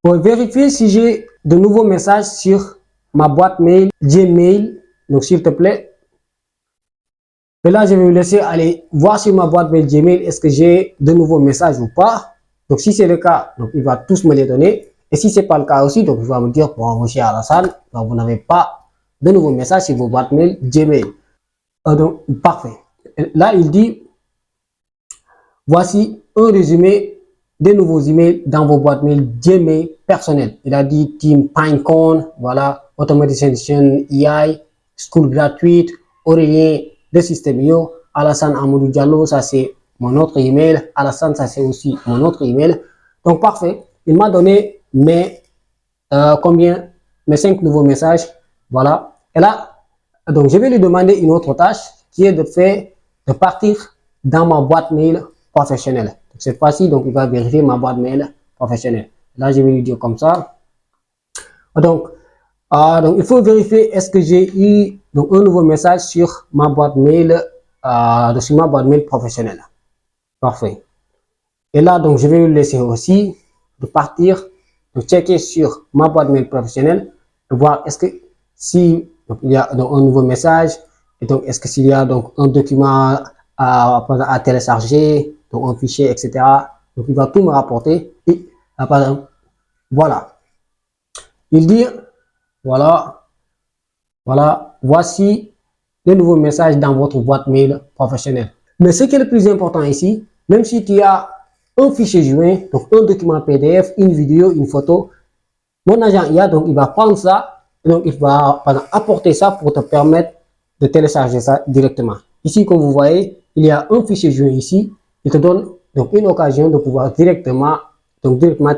Pour vérifier si j'ai de nouveaux messages sur ma boîte mail Gmail, donc s'il te plaît. Et là, je vais vous laisser aller voir sur ma boîte mail Gmail, est-ce que j'ai de nouveaux messages ou pas. Donc, si c'est le cas, donc il va tous me les donner. Et si c'est pas le cas aussi, donc il va me dire, bon, monsieur Alassane, vous n'avez pas de nouveaux messages sur vos boîtes mail Gmail. Donc, parfait. Là, il dit, voici un résumé des nouveaux emails dans vos boîtes mail Gmail personnelles. Il a dit Team Pinecone, voilà, Automatization AI, School gratuite, Aurélien de Systemio, Alassane Amadou Diallo, ça c'est mon autre email, Alassane, ça c'est aussi mon autre email. Donc parfait, il m'a donné mes mes 5 nouveaux messages, voilà. Et là, donc je vais lui demander une autre tâche qui est de partir dans ma boîte mail professionnelle. Donc, cette fois-ci, donc il va vérifier ma boîte mail professionnelle. Là, je vais lui dire comme ça. Donc il faut vérifier est-ce que j'ai eu donc un nouveau message sur ma boîte mail, professionnelle. Parfait. Et là, donc je vais lui laisser aussi de partir, de checker sur ma boîte mail professionnelle, de voir est-ce que si donc, il y a donc, un nouveau message, et donc est-ce que s'il y a donc un document à télécharger, donc un fichier, etc. Donc il va tout me rapporter. Et par exemple, voilà. Il dit, voilà, voici le nouveau message dans votre boîte mail professionnelle. Mais ce qui est le plus important ici, même si tu as un fichier joint, donc un document PDF, une vidéo, une photo, mon agent IA, donc il va prendre ça, donc il va par exemple, apporter ça pour te permettre de télécharger ça directement. Ici, comme vous voyez, il y a un fichier joint ici, il te donne donc une occasion de pouvoir directement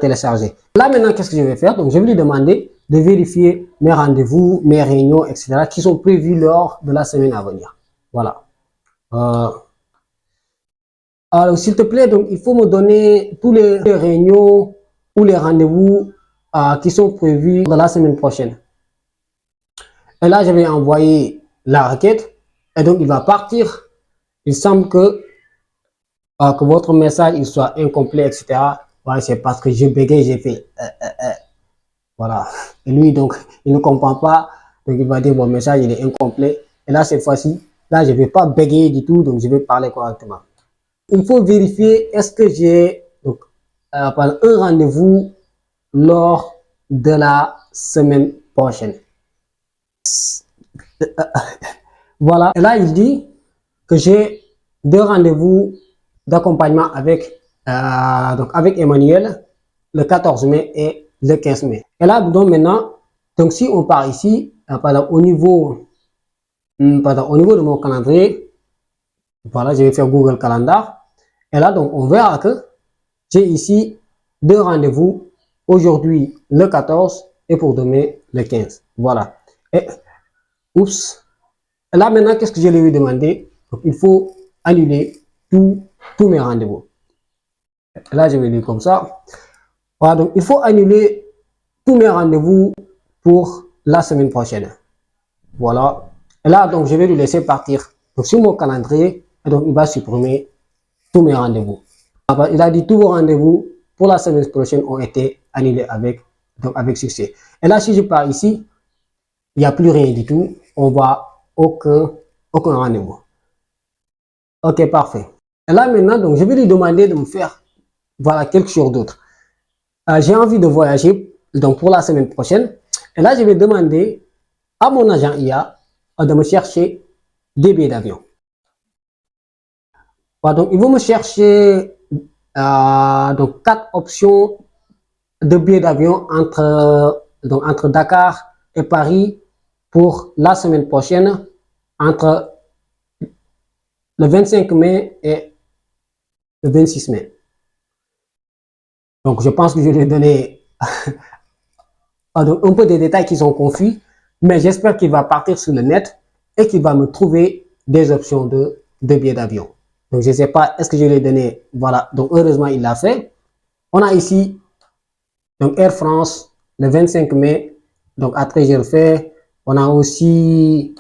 télécharger. Là maintenant, qu'est-ce que je vais faire? Donc je vais lui demander de vérifier mes rendez-vous, mes réunions, etc. qui sont prévus lors de la semaine à venir. Voilà. Alors, s'il te plaît, donc il faut me donner tous les réunions ou les rendez-vous qui sont prévus dans la semaine prochaine. Et là, je vais envoyer la requête et donc il va partir. Il semble que votre message il soit incomplet, etc. Ouais, c'est parce que je bégaye, j'ai fait voilà. Et lui, donc, il ne comprend pas. Donc, il va dire mon message, il est incomplet. Et là, cette fois-ci, là, je ne vais pas bégayer du tout. Donc, je vais parler correctement. Il faut vérifier est-ce que j'ai donc un rendez-vous lors de la semaine prochaine. Voilà. Et là, il dit que j'ai 2 rendez-vous d'accompagnement avec Emmanuel le 14 mai et le 15 mai. Et là, donc maintenant, donc si on part ici, au niveau de mon calendrier, voilà, je vais faire Google Calendar. Et là, donc, on verra que j'ai ici 2 rendez-vous, aujourd'hui le 14 et pour demain le 15. Voilà. Et, oups. Et là, maintenant, qu'est-ce que je lui ai demandé? Donc, il faut annuler tous mes rendez-vous. Là, je vais dire comme ça. Voilà, donc, il faut annuler tous mes rendez-vous pour la semaine prochaine. Voilà. Et là, donc, je vais lui laisser partir. Donc, sur mon calendrier, et donc, il va supprimer tous mes rendez-vous. Il a dit tous vos rendez-vous pour la semaine prochaine ont été annulés avec succès. Et là, si je pars ici, il n'y a plus rien du tout. On voit aucun rendez-vous. Ok, parfait. Et là, maintenant, donc, je vais lui demander de me faire, voilà, quelque chose d'autre. J'ai envie de voyager, donc, pour la semaine prochaine. Et là, je vais demander à mon agent IA de me chercher des billets d'avion. Donc, il va me chercher donc 4 options de billets d'avion entre Dakar et Paris pour la semaine prochaine, entre le 25 mai et le 26 mai. Donc, je pense que je vais donner un peu des détails qui sont confus, mais j'espère qu'il va partir sur le net et qu'il va me trouver des options de billets d'avion. Donc, je ne sais pas, est-ce que je l'ai donné? Voilà, donc heureusement, il l'a fait. On a ici, donc Air France, le 25 mai, donc après je le fais. On a aussi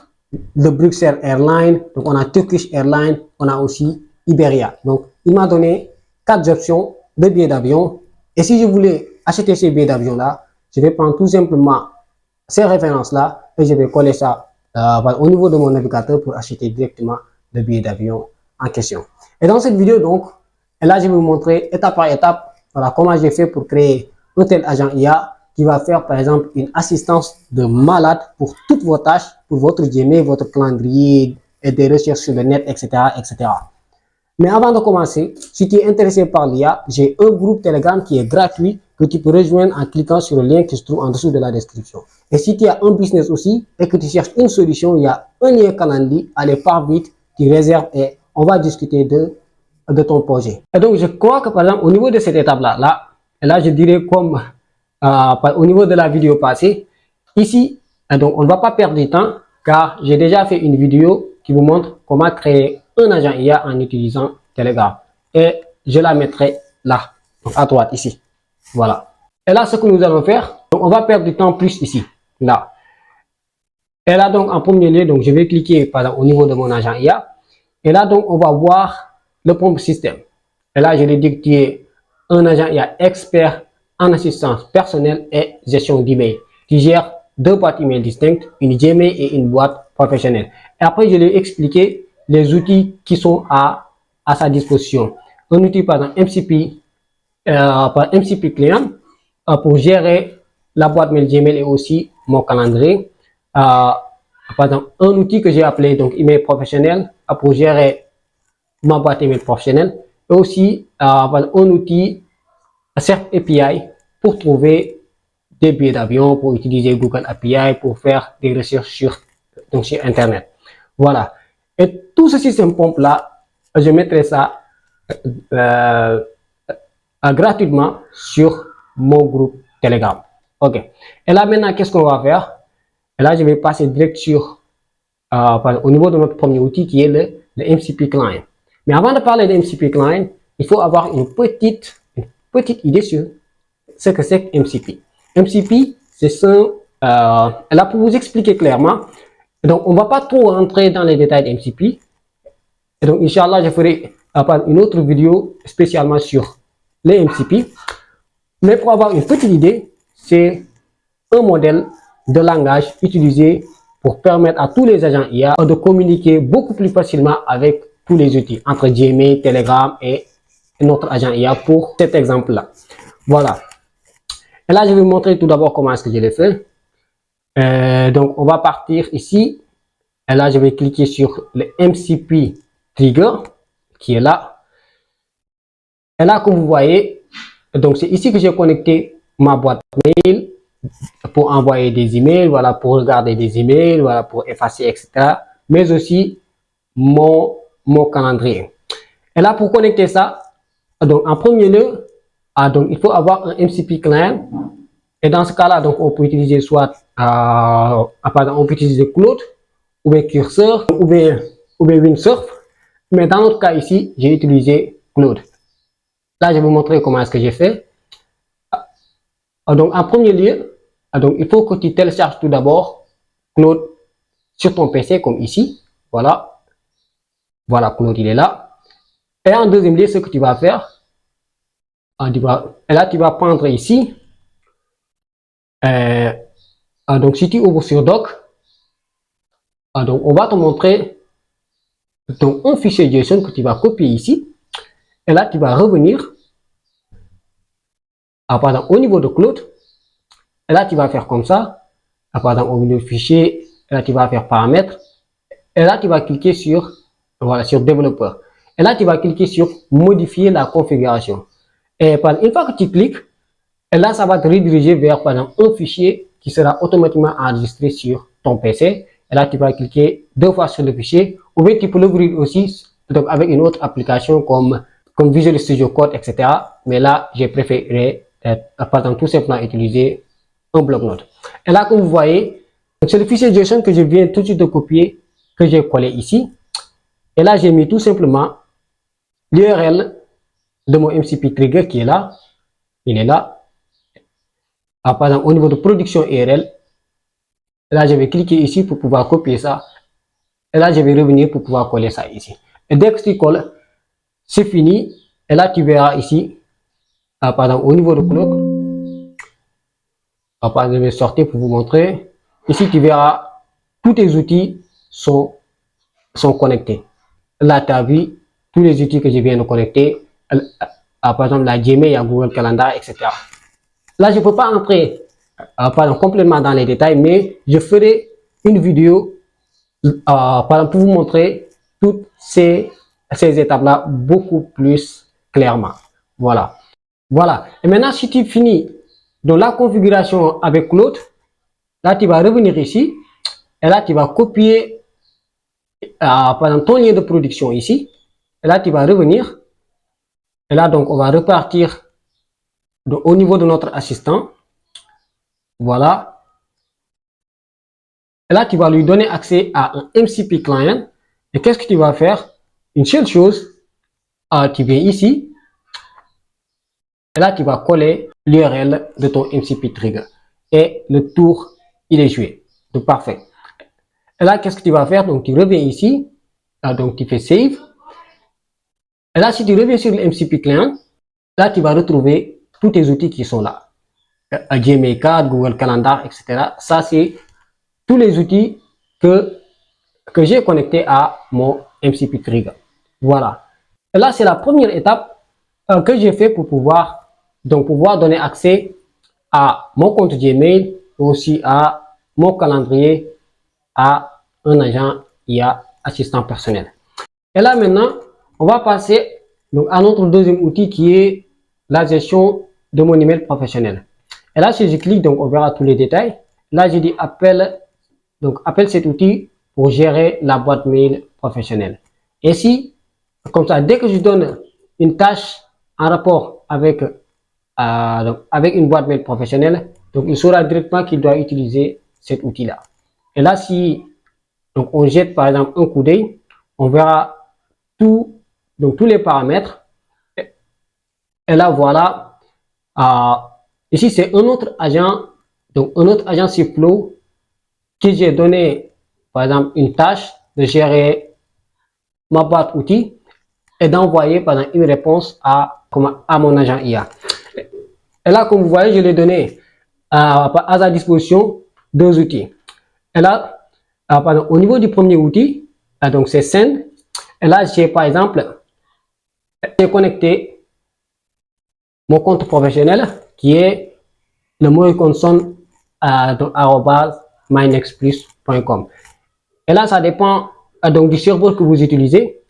le Bruxelles Airlines, donc on a Turkish Airlines, on a aussi Iberia. Donc, il m'a donné 4 options de billets d'avion. Et si je voulais acheter ces billets d'avion-là, je vais prendre tout simplement ces références-là et je vais coller ça au niveau de mon navigateur pour acheter directement le billet d'avion en question. Et dans cette vidéo, donc, là, je vais vous montrer étape par étape voilà, comment j'ai fait pour créer un tel agent IA qui va faire, par exemple, une assistance de malade pour toutes vos tâches, pour votre Gmail, votre calendrier et des recherches sur le net, etc., etc. Mais avant de commencer, si tu es intéressé par l'IA, j'ai un groupe Telegram qui est gratuit que tu peux rejoindre en cliquant sur le lien qui se trouve en dessous de la description. Et si tu as un business aussi et que tu cherches une solution, il y a un lien Calendly, allez par vite, tu réserves et on va discuter de ton projet. Et donc, je crois que par exemple, au niveau de cette étape-là, là, je dirais comme au niveau de la vidéo passée, ici, donc on ne va pas perdre du temps car j'ai déjà fait une vidéo qui vous montre comment créer un agent IA en utilisant Telegram. Et je la mettrai là, donc à droite ici. Voilà. Et là, ce que nous allons faire, donc on va perdre du temps plus ici, là. Et là, donc, en premier lieu, donc, je vais cliquer par exemple, au niveau de mon agent IA. Et là, donc, on va voir le prompt système. Et là, je vais dire que tu es un agent IA expert en assistance personnelle et gestion d'email. Tu gères deux boîtes email distinctes, une Gmail et une boîte professionnelle. Et après, je vais expliquer les outils qui sont à sa disposition. Un outil, par exemple, MCP Client pour gérer la boîte mail Gmail et aussi mon calendrier. Par exemple, un outil que j'ai appelé donc email professionnel pour gérer ma boîte email professionnelle et aussi un outil Surf API pour trouver des billets d'avion, pour utiliser Google API, pour faire des recherches sur Internet. Voilà. Et tout ce système pompe là, je mettrai ça gratuitement sur mon groupe Telegram. Ok. Et là maintenant, qu'est-ce qu'on va faire? Et là, je vais passer direct sur au niveau de notre premier outil qui est le MCP Client. Mais avant de parler de MCP Client, il faut avoir une petite idée sur ce que c'est que MCP. MCP, c'est ça. Là, pour vous expliquer clairement, donc on ne va pas trop rentrer dans les détails de MCP. Et donc, Inch'Allah, je ferai une autre vidéo spécialement sur les MCP. Mais pour avoir une petite idée, c'est un modèle de langage utilisé pour permettre à tous les agents IA de communiquer beaucoup plus facilement avec tous les outils, entre Gmail, Telegram et notre agent IA pour cet exemple-là. Voilà. Et là, je vais vous montrer tout d'abord comment est-ce que je l'ai fait. Donc, on va partir ici. Et là, je vais cliquer sur le MCP Trigger qui est là. Et là, comme vous voyez, donc c'est ici que j'ai connecté ma boîte mail pour envoyer des emails, voilà, pour regarder des emails, voilà, pour effacer, etc. Mais aussi mon calendrier. Et là, pour connecter ça, donc en premier lieu, donc il faut avoir un MCP client. Et dans ce cas-là, donc on peut utiliser soit, on peut utiliser Claude, ou bien Cursor, ou bien Windsurf. Mais dans notre cas ici, j'ai utilisé Claude. Là, je vais vous montrer comment est-ce que j'ai fait. Donc en premier lieu, donc il faut que tu télécharges tout d'abord Claude sur ton PC comme ici. Voilà. Voilà, Claude, il est là. Et en deuxième lieu, ce que tu vas faire, et là, tu vas prendre ici. Donc, si tu ouvres sur Doc, donc on va te montrer donc, un fichier JSON que tu vas copier ici. Et là, tu vas revenir au niveau de Claude. Et là, tu vas faire comme ça. Au niveau du fichier, et là, tu vas faire paramètres. Et là, tu vas cliquer sur, voilà, sur développeur. Et là, tu vas cliquer sur modifier la configuration. Et une fois que tu cliques, et là, ça va te rediriger vers, par exemple, un fichier qui sera automatiquement enregistré sur ton PC. Et là, tu vas cliquer deux fois sur le fichier. Ou bien, tu peux l'ouvrir aussi donc, avec une autre application comme Visual Studio Code, etc. Mais là, j'ai préféré, par exemple, tout simplement utiliser un bloc-notes. Et là, comme vous voyez, c'est le fichier JSON que je viens tout de suite de copier, que j'ai collé ici. Et là, j'ai mis tout simplement l'URL de mon MCP Trigger qui est là. Il est là. Par exemple, au niveau de production URL, là, je vais cliquer ici pour pouvoir copier ça. Et là, je vais revenir pour pouvoir coller ça ici. Et dès que tu colles, c'est fini. Et là, tu verras ici, par exemple, au niveau de Claude, je vais sortir pour vous montrer. Ici, tu verras, tous tes outils sont connectés. Là, tu as vu tous les outils que je viens de connecter. Par exemple, la Gmail, il y a Google Calendar, etc. Là, je ne peux pas entrer complètement dans les détails, mais je ferai une vidéo pour vous montrer toutes ces étapes-là beaucoup plus clairement. Voilà. Voilà. Et maintenant, si tu finis dans la configuration avec l'autre, là, tu vas revenir ici. Et là, tu vas copier par exemple, ton lien de production ici. Et là, tu vas revenir. Et là, donc, on va repartir au niveau de notre assistant. Voilà. Et là, tu vas lui donner accès à un MCP client. Et qu'est-ce que tu vas faire? Une seule chose, tu viens ici. Et là, tu vas coller l'URL de ton MCP trigger. Et le tour, il est joué. Donc, parfait. Et là, qu'est-ce que tu vas faire? Donc, tu reviens ici. Donc, tu fais Save. Et là, si tu reviens sur le MCP client, là, tu vas retrouver tous tes outils qui sont là. Gmail Card, Google Calendar, etc. Ça, c'est tous les outils que j'ai connectés à mon MCP Trigger. Voilà. Et là, c'est la première étape que j'ai fait pour pouvoir donner accès à mon compte Gmail, aussi à mon calendrier, à un agent IA assistant personnel. Et là, maintenant, on va passer donc, à notre deuxième outil qui est la gestion de mon email professionnel. Et là, si je clique, donc on verra tous les détails. Là, j'ai dit appelle cet outil pour gérer la boîte mail professionnelle. Ainsi, comme ça, dès que je donne une tâche en rapport avec une boîte mail professionnelle, donc il saura directement qu'il doit utiliser cet outil-là. Et là, si donc on jette par exemple un coup d'œil, on verra tous les paramètres. Et là, voilà. Ici, c'est un autre agent, donc un autre agent Flow que j'ai donné, par exemple, une tâche de gérer ma boîte outils et d'envoyer par exemple une réponse à mon agent IA. Et là, comme vous voyez, je l'ai donné à sa disposition deux outils. Et là, au niveau du premier outil, donc c'est Send. Et là, j'ai par exemple, j'ai connecté mon compte professionnel qui est le mot de console @mynextplus.com. Et là, ça dépend donc du serveur que vous utilisez.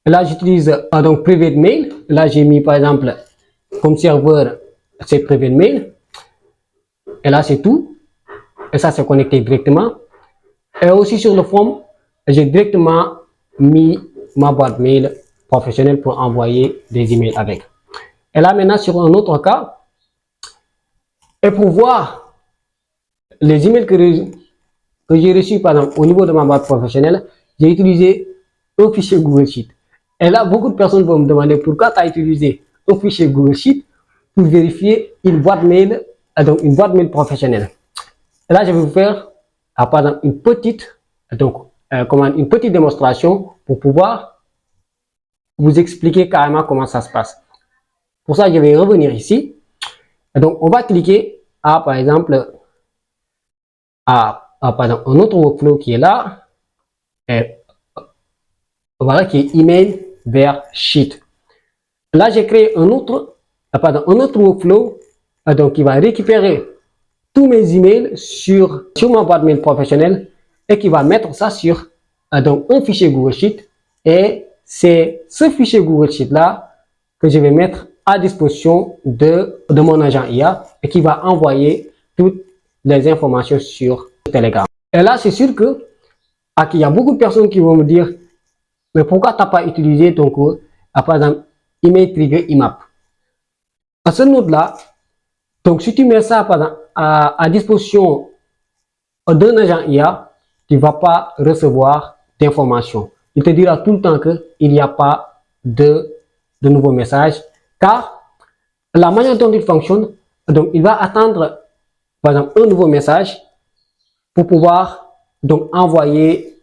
Et là, j'utilise donc Private Mail. Là, j'ai mis par exemple comme serveur c'est Private Mail. Et là, c'est tout. Et ça, c'est connecté directement. Et aussi sur le form, j'ai directement mis ma boîte mail professionnelle pour envoyer des emails avec. Et là, maintenant, sur un autre cas, et pour voir les emails que j'ai reçus, par exemple, au niveau de ma boîte professionnelle, j'ai utilisé un fichier Google Sheet. Et là, beaucoup de personnes vont me demander pourquoi tu as utilisé un fichier Google Sheet pour vérifier une boîte mail, donc une boîte mail professionnelle. Et là, je vais vous faire, par exemple, une petite démonstration pour pouvoir vous expliquer carrément comment ça se passe. Pour ça, je vais revenir ici. Et donc, on va cliquer par exemple, par exemple, un autre workflow qui est là. Et voilà, qui est email vers sheet. Là, j'ai créé un autre workflow donc qui va récupérer tous mes emails sur ma boîte mail professionnelle et qui va mettre ça sur donc un fichier Google Sheet. Et c'est ce fichier Google Sheet là que je vais mettre à disposition de mon agent IA et qui va envoyer toutes les informations sur Telegram. Et là, c'est sûr que il y a beaucoup de personnes qui vont me dire mais pourquoi tu n'as pas utilisé ton code par exemple Email Trigger IMAP. À ce node là, donc si tu mets ça par exemple, à disposition d'un agent IA, tu ne vas pas recevoir d'informations. Il te dira tout le temps qu'il n'y a pas de nouveaux messages, car la manière dont il fonctionne, donc il va attendre par exemple un nouveau message pour pouvoir donc envoyer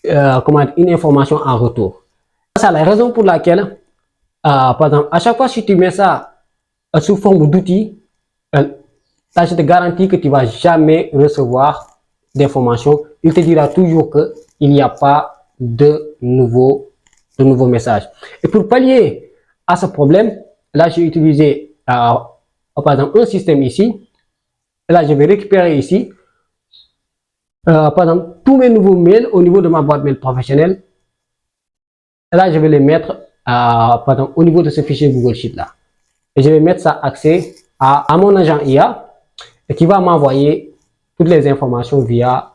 une information en retour. C'est la raison pour laquelle, par exemple, à chaque fois si tu mets ça sous forme d'outil, ça je te garantis que tu vas jamais recevoir d'informations. Il te dira toujours que il n'y a pas de nouveaux messages. Et pour pallier à ce problème, là j'ai utilisé par exemple un système ici. Et là je vais récupérer ici par exemple tous mes nouveaux mails au niveau de ma boîte mail professionnelle. Et là je vais les mettre par exemple, au niveau de ce fichier Google Sheet là. Et je vais mettre ça accès à mon agent IA et qui va m'envoyer toutes les informations via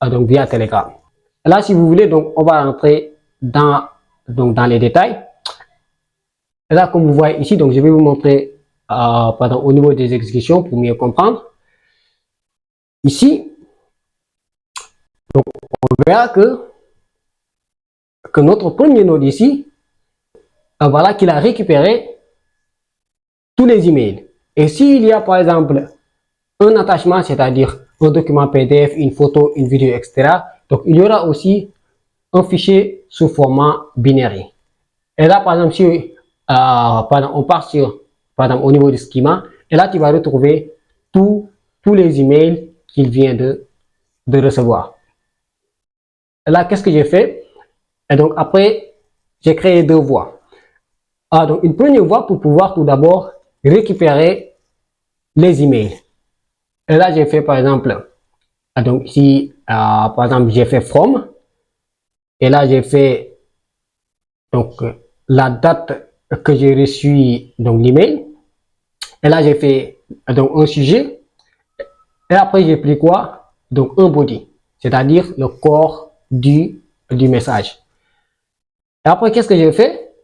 Telegram. Là, si vous voulez, donc, on va entrer dans les détails. Et là, comme vous voyez ici, donc, je vais vous montrer au niveau des exécutions pour mieux comprendre. Ici, donc, on verra que notre premier node ici, voilà qu'il a récupéré tous les emails. Et s'il y a, par exemple, un attachement, c'est-à-dire un document PDF, une photo, une vidéo, etc. Donc, il y aura aussi un fichier sous format binaire. Et là, par exemple, si on part sur, par exemple, au niveau du schema, et là, tu vas retrouver tous les emails qu'il vient de recevoir. Et là, qu'est-ce que j'ai fait? Et donc, après, j'ai créé deux voies. Donc, une première voie pour pouvoir tout d'abord récupérer les emails. Et là, j'ai fait, par exemple, donc ici, par exemple, j'ai fait from. Et là, j'ai fait donc la date que j'ai reçu donc l'email. Et là, j'ai fait donc un sujet. Et après, j'ai pris quoi? Donc un body, c'est-à-dire le corps du message. Et après, qu'est-ce que j'ai fait?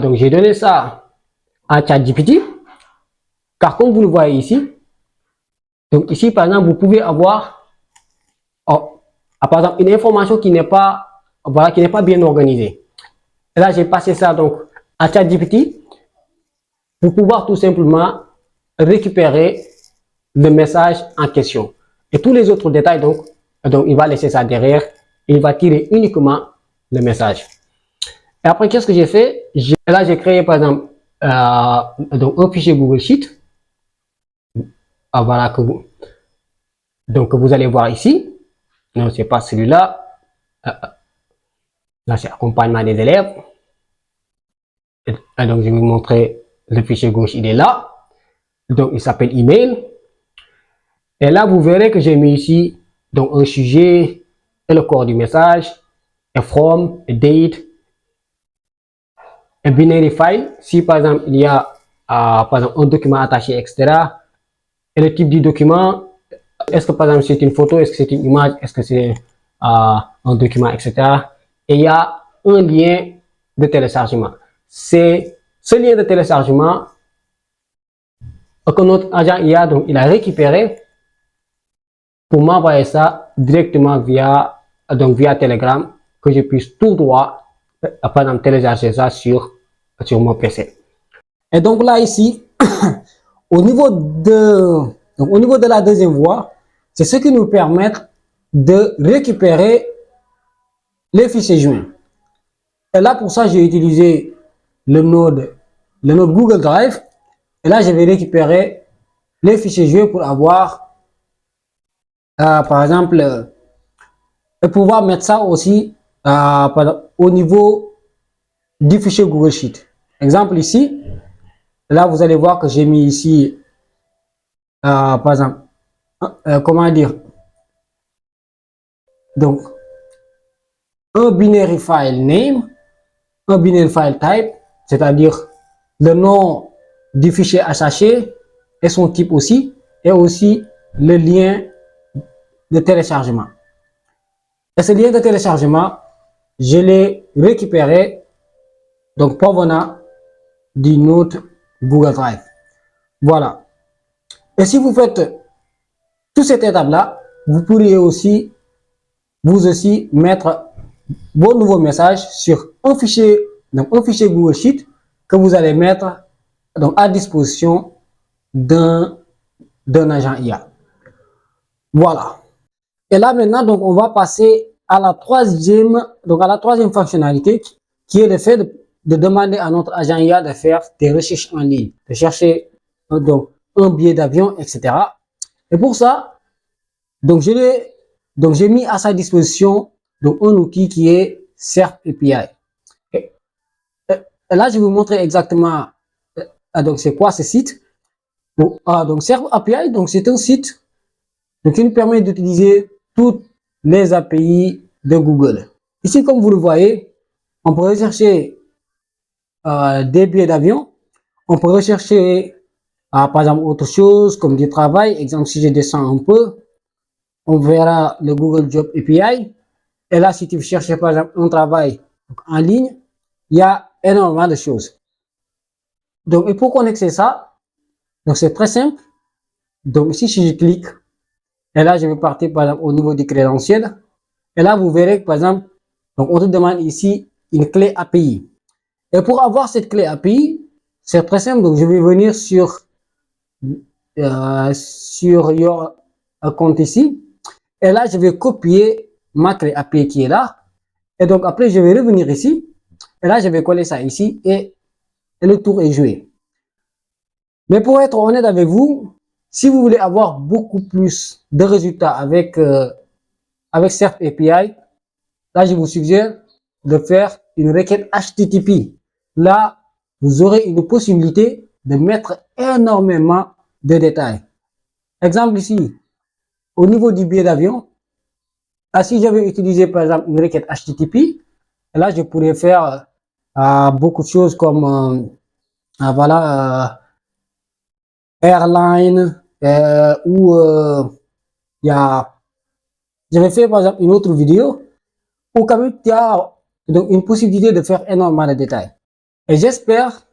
Donc j'ai donné ça à ChatGPT. Car comme vous le voyez ici, donc ici, par exemple, vous pouvez avoir par exemple une information qui n'est pas bien organisée. Et là, j'ai passé ça donc à ChatGPT pour pouvoir tout simplement récupérer le message en question. Et tous les autres détails, donc il va laisser ça derrière. Il va tirer uniquement le message. Et après, qu'est-ce que j'ai fait? Là, j'ai créé par exemple donc un fichier Google Sheet. Voilà que vous allez voir ici. Non, c'est pas celui-là. Là, c'est accompagnement des élèves. Et donc, je vais vous montrer le fichier gauche, il est là. Donc, il s'appelle email. Et là, vous verrez que j'ai mis ici donc un sujet et le corps du message, et from, et date, et binary file. Si par exemple, il y a par exemple, un document attaché, etc. Et le type du document, est-ce que par exemple c'est une photo, est-ce que c'est une image, est-ce que c'est un document, etc. Et il y a un lien de téléchargement. C'est ce lien de téléchargement que notre agent IA, donc, il a récupéré pour m'envoyer ça directement via Telegram, que je puisse tout droit, par exemple, télécharger ça sur mon PC. Et donc là, ici, au niveau de la deuxième voie, c'est ce qui nous permet de récupérer les fichiers joints. Et là, pour ça, j'ai utilisé le node Google Drive. Et là, je vais récupérer les fichiers joints pour avoir, par exemple, et pouvoir mettre ça aussi au niveau du fichier Google Sheet. Exemple ici, là, vous allez voir que j'ai mis ici, par exemple, comment dire, donc, un binary file name, un binary file type, c'est-à-dire le nom du fichier HHE et son type aussi, et aussi le lien de téléchargement. Et ce lien de téléchargement, je l'ai récupéré donc provenant du node Google Drive. Voilà. Et si vous faites toute cette étape-là, vous pourriez aussi, vous aussi, mettre vos nouveaux messages sur un fichier Google Sheet que vous allez mettre donc à disposition d'un agent IA. Voilà. Et là maintenant, donc on va passer à la troisième fonctionnalité qui est le fait de demander à notre agent IA de faire des recherches en ligne, de chercher un un billet d'avion, etc. Et pour ça, donc j'ai mis à sa disposition donc un outil qui est Surf API. Et, et là, je vais vous montrer exactement donc c'est quoi ce site. Donc Surf API, donc c'est un site donc qui nous permet d'utiliser toutes les API de Google. Ici, comme vous le voyez, on peut rechercher des billets d'avion, on peut rechercher par exemple autre chose comme du travail. Exemple, si je descends un peu, on verra le Google Job API. Et là, si tu cherches par exemple un travail en ligne, il y a énormément de choses. Donc, et pour connecter ça, donc c'est très simple. Donc ici, si je clique, et là, je vais partir par exemple au niveau des crédentiels. Et là, vous verrez que par exemple, donc on te demande ici une clé API. Et pour avoir cette clé API, c'est très simple. Donc je vais venir sur your compte ici. Et là, je vais copier ma clé API qui est là. Et donc après, je vais revenir ici. Et là, je vais coller ça ici et le tour est joué. Mais pour être honnête avec vous, si vous voulez avoir beaucoup plus de résultats avec Surf API, là, je vous suggère de faire une requête HTTP. Là, vous aurez une possibilité de mettre énormément de détails. Exemple ici, au niveau du billet d'avion, si j'avais utilisé par exemple une requête HTTP, là, je pourrais faire beaucoup de choses comme voilà, airline ou il y a, j'avais fait par exemple une autre vidéo où quand même tu as donc une possibilité de faire énormément de détails. Et j'espère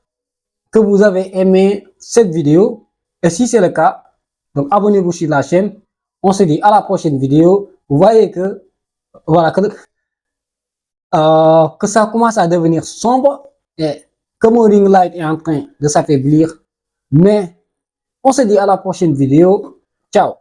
que vous avez aimé cette vidéo. Et si c'est le cas, donc abonnez-vous sur la chaîne. On se dit à la prochaine vidéo. Vous voyez que voilà que ça commence à devenir sombre et que mon ring light est en train de s'affaiblir. Mais on se dit à la prochaine vidéo. Ciao.